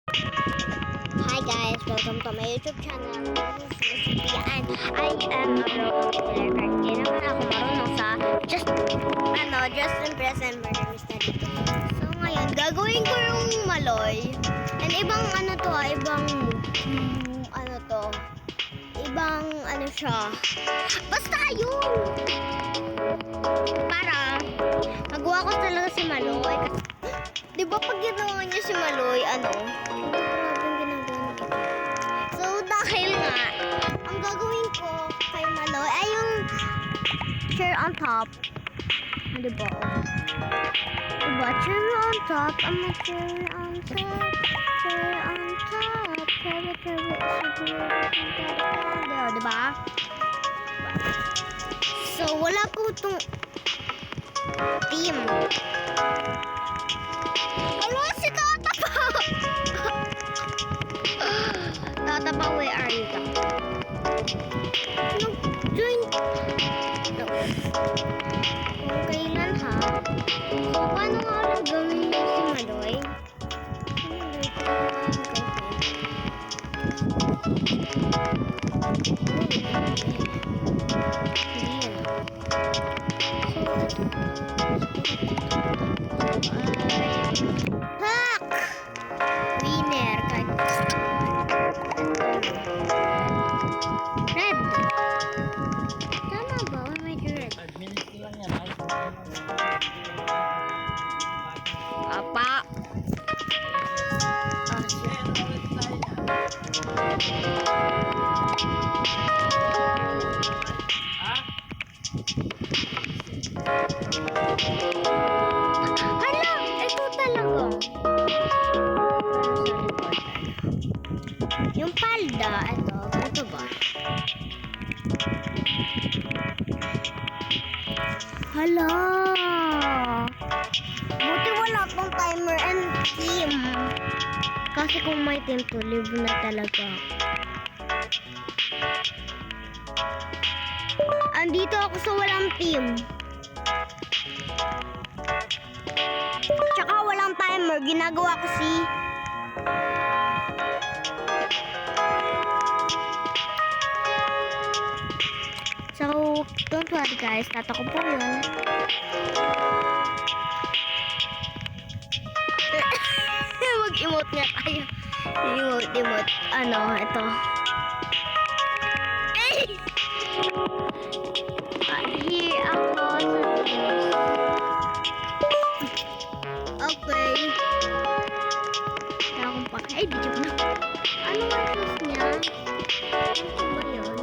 Hi guys, welcome to my YouTube channel. This is Lucia and I am a Roblox player. Hindi naman ako marunong sa just impress and murder mystery. So ngayon, gagawin ko yung Maloy. And ibang ibang ano siya. Basta yun! Para magawa ko talaga si Maloy. Di ba pag ginawa niya si Maloy, So, dahil nga, ang gagawin ko kay Maloy ay yung chair on top. Diba? Diba? Chair on top. I'm a chair on top. Chair on top. Diba? So, wala po itong team. Hello, si Tata pa! Tata pa, where are you? Join. No. Kung kailan ha? So, paano nga ulit gawin yung si Maloy? Hack! Winner! Red! Tama ba? Or may red? 5 minutes lang yan. Apa? Hala! Ito talaga. Yung palda, ito ba? Hala! Buti wala pang timer and team. Kasi kung may team to, live na talaga. Andito ako sa walang team. Tsaka walang timer. Ginagawa ko si... So, don't worry guys. Tata ko po yun. Mag-emote nga tayo. Emote. Ito. Eh! Here ako Okay. Kaya akong pa. Ay, di joke na. Ano nga choose niya? Ano ba yun?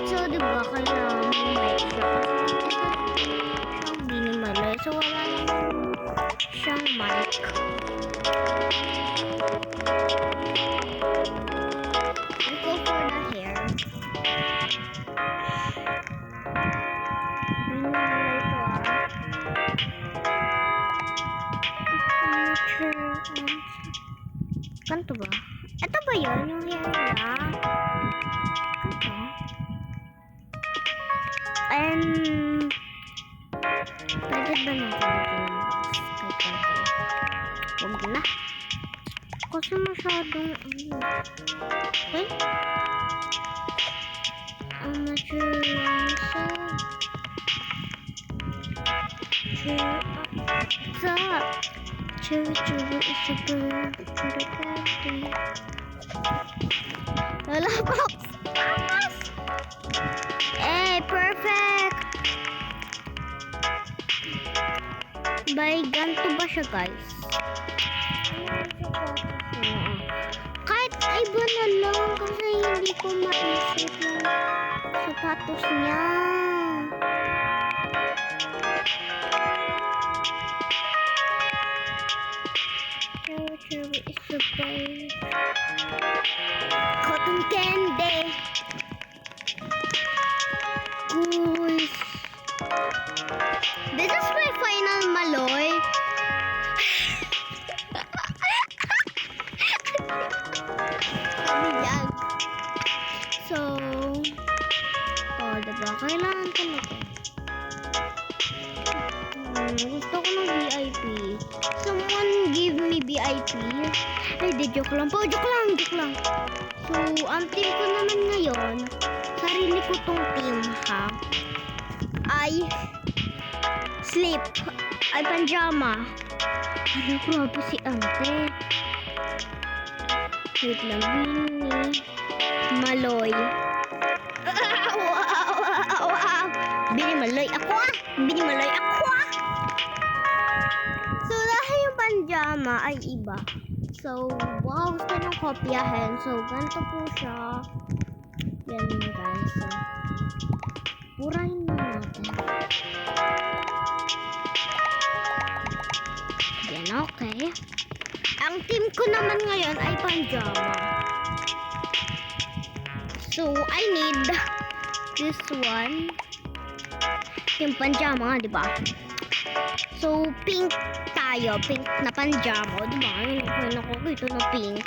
So, diba, kailangan mo make sure. Siyang minimal. So, wala naman siyang mic. I'll go for the hair. Kanto ba? Ito ba yun? Yung hair niya? Kanto? And... Pwede ba natin ito ng box? Huwag na. Kasi masyadong... Okay? I'm not sure Cherry is super Wala box! Amas! Perfect! Ganto ba siya guys? Kahit iba na lang kasi hindi ko maisip yung sapatos niya. Cherry is super cotton candy. Guys, this is my final Maloy. Kami yan. So, diba? Kailangan talaga. Gusto ko ng VIP. Someone give me VIP. Ay, di, joke lang po. Joke lang. So, ang team ko naman ngayon, sarili ko tong team, ha? Ay, sleep. Ay, pajama. Ano, grabe si ante. Wait lang, Winnie. Maloy. Binimaloy ako ah! So, dahil yung panjama ay iba. So, wow, gusto niyong kopyahin. So, ganito po siya. Yan guys. So, purahin na natin. Yan, okay. Ang team ko naman ngayon ay panjama. So, I need this one. Yung panjama, di ba? So, pink tayo. Pink na panjama. Di ba? Ayun ako dito na pink.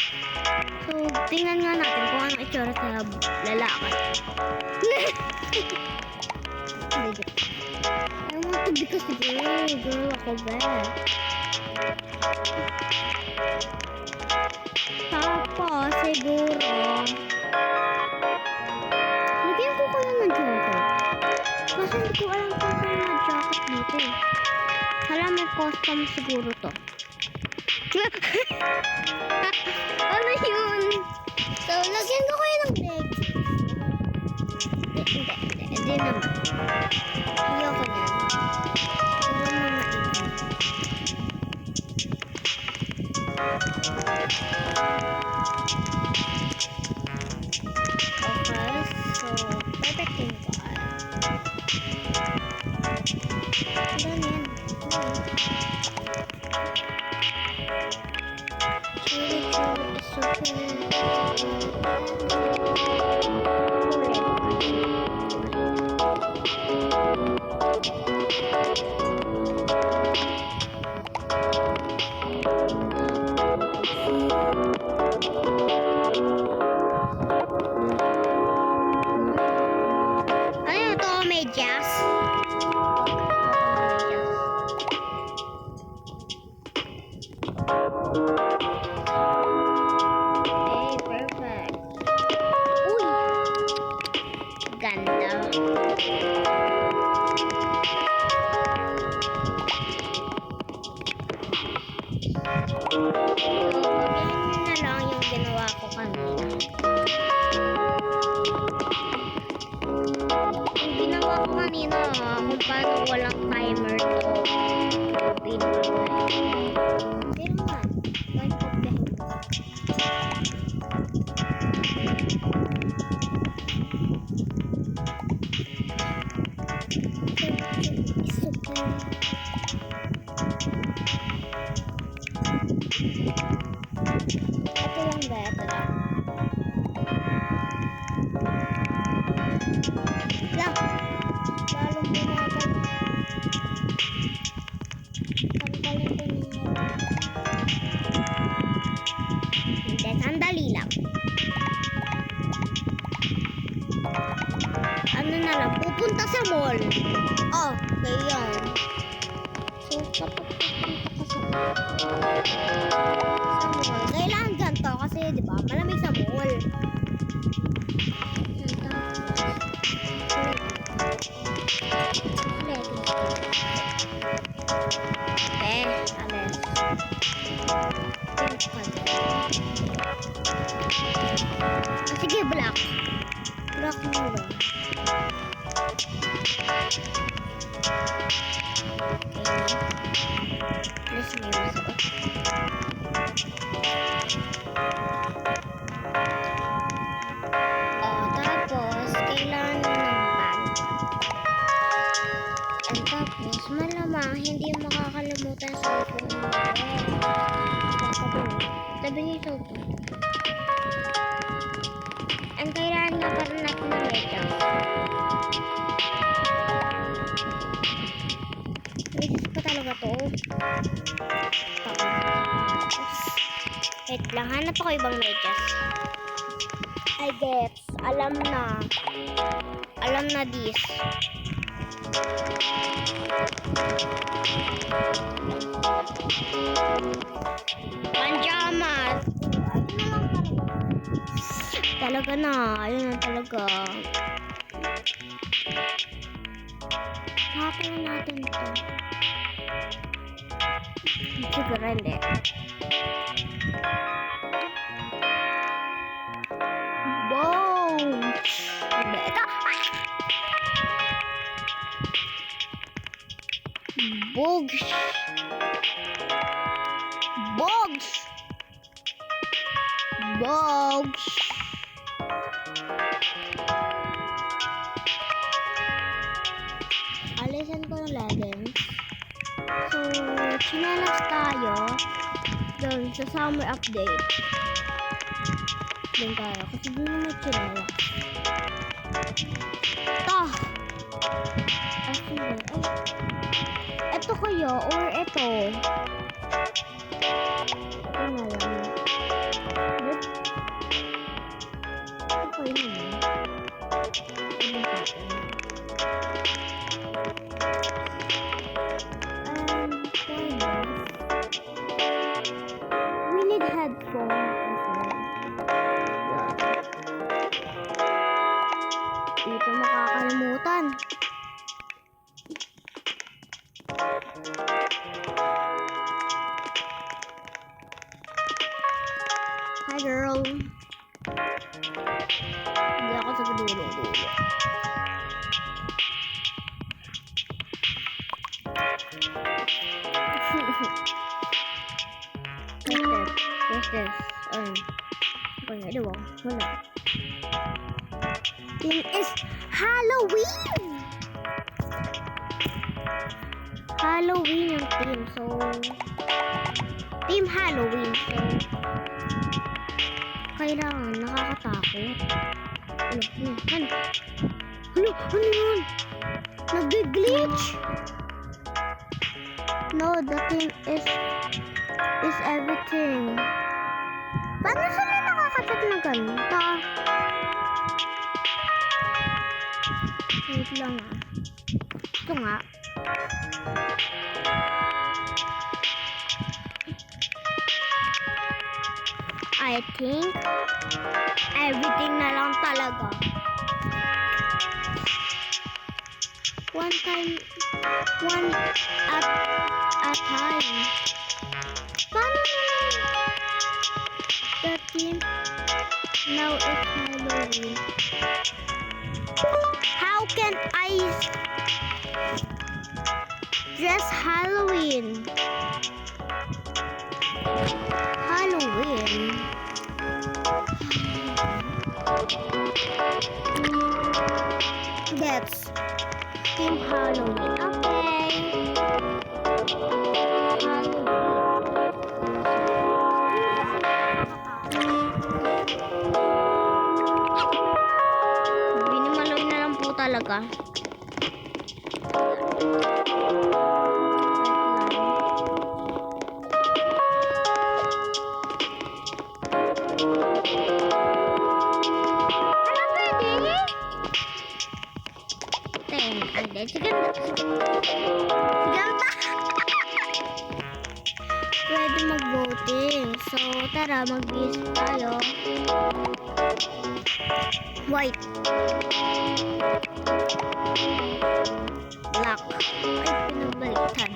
So, tingnan nga natin kung ano itsura sa lalaki. I want to because girl ako ba? Tapos, siguro, lagyan ko kaya ng jacket. Kasi hindi ko alam kung saan na jacket dito eh. Hala, may custom siguro to. Ano yun? So, lagyan ko kayo ng leggings. Hindi naman. Ayoko niyan. Hindi mo mainit. Okay, so, perfect yung car. Ano yan? Ano to, medyas? Okay, perfect. Uy! Ganda. So, ganyan na lang yung ginawa ko kanina. Yung ginawa ko kanina, kung paano walang timer to. Hindi naman. Kahit kopyahin ko. Ito lang ba? Ito lang. Lang. Lalong bumagal. Tanggalin ko ninyo. Hindi, sandali lang. Ano na lang, pupunta sa mall. Oh, ganyan. So, kapag pupunta ka sa mall, kailangan ganito kasi, di ba, malamig sa mall. Alis. Sige, black. Black muna. Alis mo yung masakot. Tapos, kailangan nyo ng bag. At tapos, malamang hindi makakalimutan sa cellphone mo. Tabi niyo yung cellphone. Ang kailangan nga para natin ng medyas. Medyas pa talaga to. Wait lang, hanap ako ibang medyas. I guess, alam na this. Panjamas. Talaga na. Ayun na talaga. Hakin natin ito. Siguro hindi. Wow! Ito! Bugs! Bugs! Bugs! Alisan ko ng leggings. So, chinelas tayo doon sa summer update. Doon tayo. Kasi doon na may chinelas. Ito! Ay, ito kayo or ito? Ito na lang. Ito kayo naman. We need headphones. Dito makakalimutan. Hi girl. Hindi ako sa dulo. What's this? Wala. It is Halloween! Halloween yung team. So, team Halloween. So, kailangan nakakatakot. Ano yun? Nag-glitch? No, the team is everything. Paano sila nakakatak na ganito? Wait lang ah. Ito nga. I think everything na lang talaga. One at a time. Paano the team now is Halloween? How can I dress Halloween? Halloween. That's Team Halloween. Okay. Binimaloy na lang po talaga. Pwede mag-voting. So, tara, mag-isip tayo. White. Black. Ay, pinagbaliktad.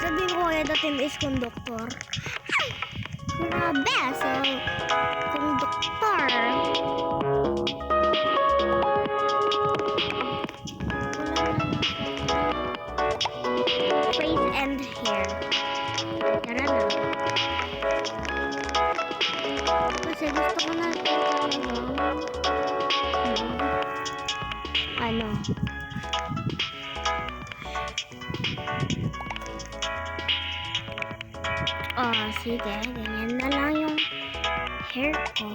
Sabihin ko kaya the team is conductor. Grabe, so conductor. Face and hair. Tara na. Kasi gusto ko na Oh, sige. Ganyan na lang yung hair ko.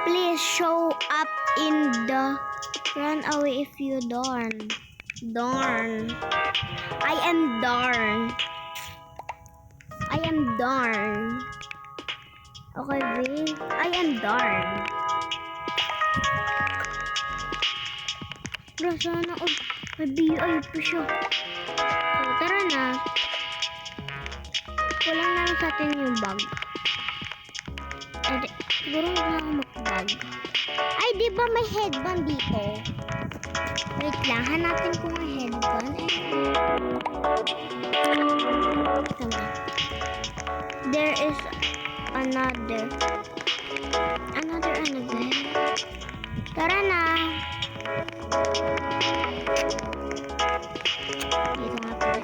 Please show up in the run away if you darn. Darn. I am darn. I am darn. Okay, babe. I am darn. Bro, sana may VIP siya. So, tara na. Kulang na lang sa atin yung bag. Siguro na ako mag-bag. Ay, di ba may headband dito? Wait lang, hanapin ko ang headband. Tama. There is another ano ba? Tara na. Dito nga pala.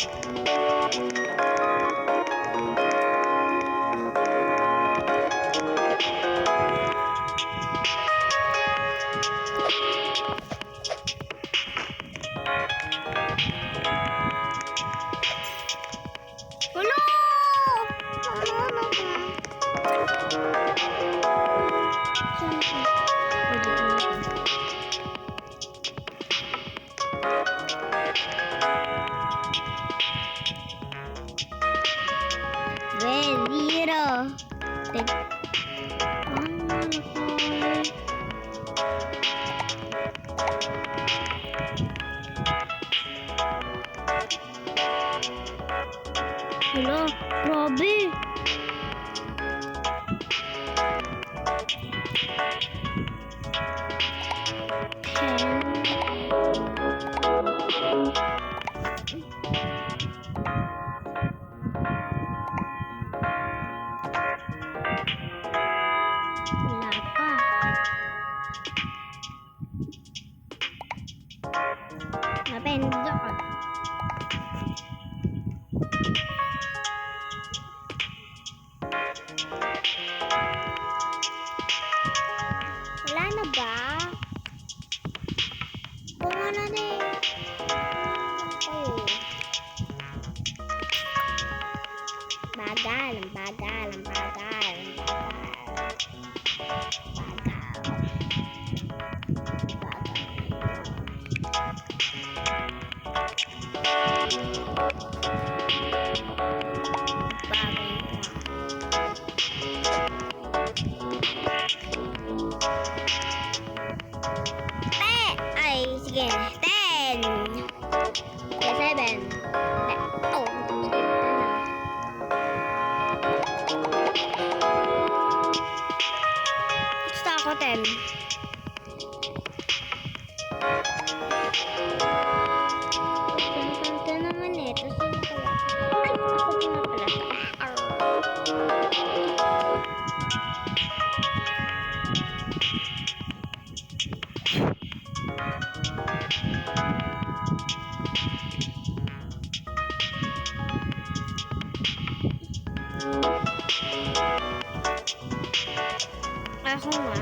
Hello, grabe. Wala pa. Napindot. Wala na ba? Bunga na din. Bagal, ang bagal, ang bagal, ang bagal. Ay, sige. 10. 7. Oh, gusto ako 10. Ito naman eh. Tapos yun pala. Ay, ako nga pala. Ako nga.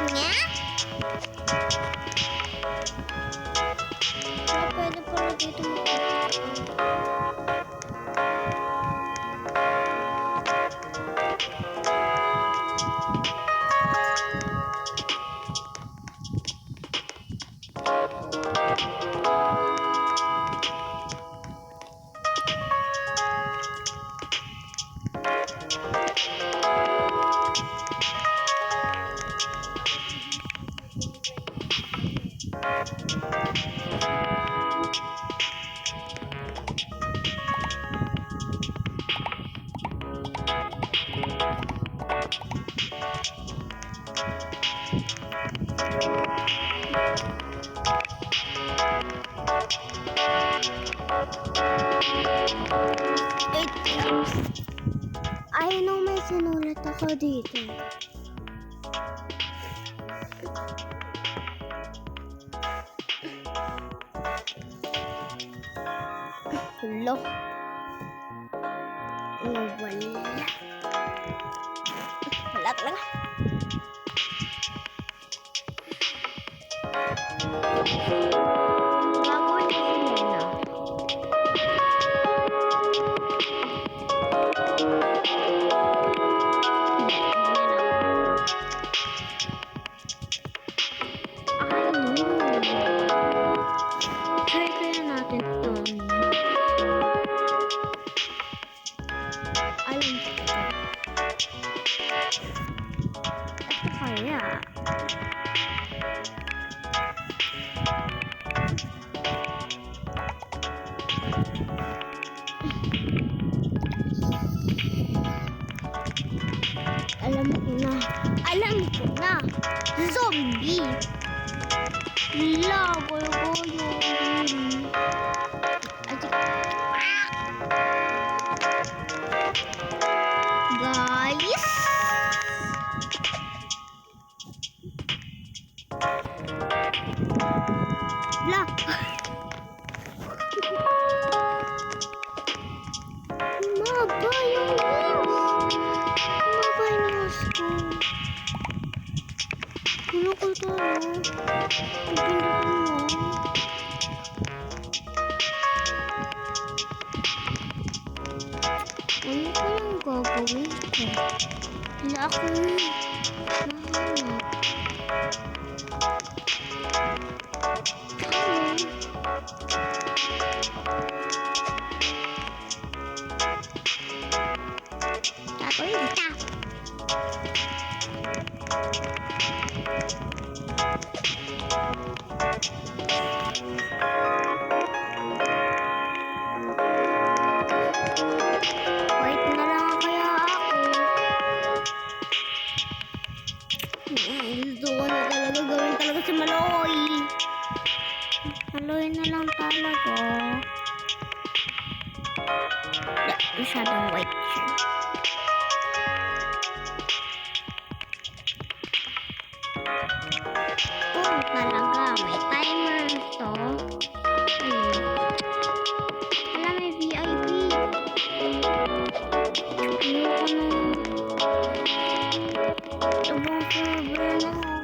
Nga? Pwede pala dito I know may sinulat ako dito. Hulo. Wala. Wala talaga. Gagawin ko si Lena. Try kaya natin ito. Alam ko ito. Ito kaya. Alam ko na. Alam ko na. Zombie. La, goyo-goyo. Guys. La. Maba yung news. Maba yung news ko. Ano ko ito, no? Pipindot mo. Ano ko yung gagawin ko? Wala akong mahanap. Gagawin kita. Wait na lang kaya ako. Gusto ko na talaga gawin talaga si Maloy. Maloy na lang talaga. Masyadong white siya. Oh, talaga. May timer to. Ayun. Wala, may VIP. Ayoko na. Ibang server na.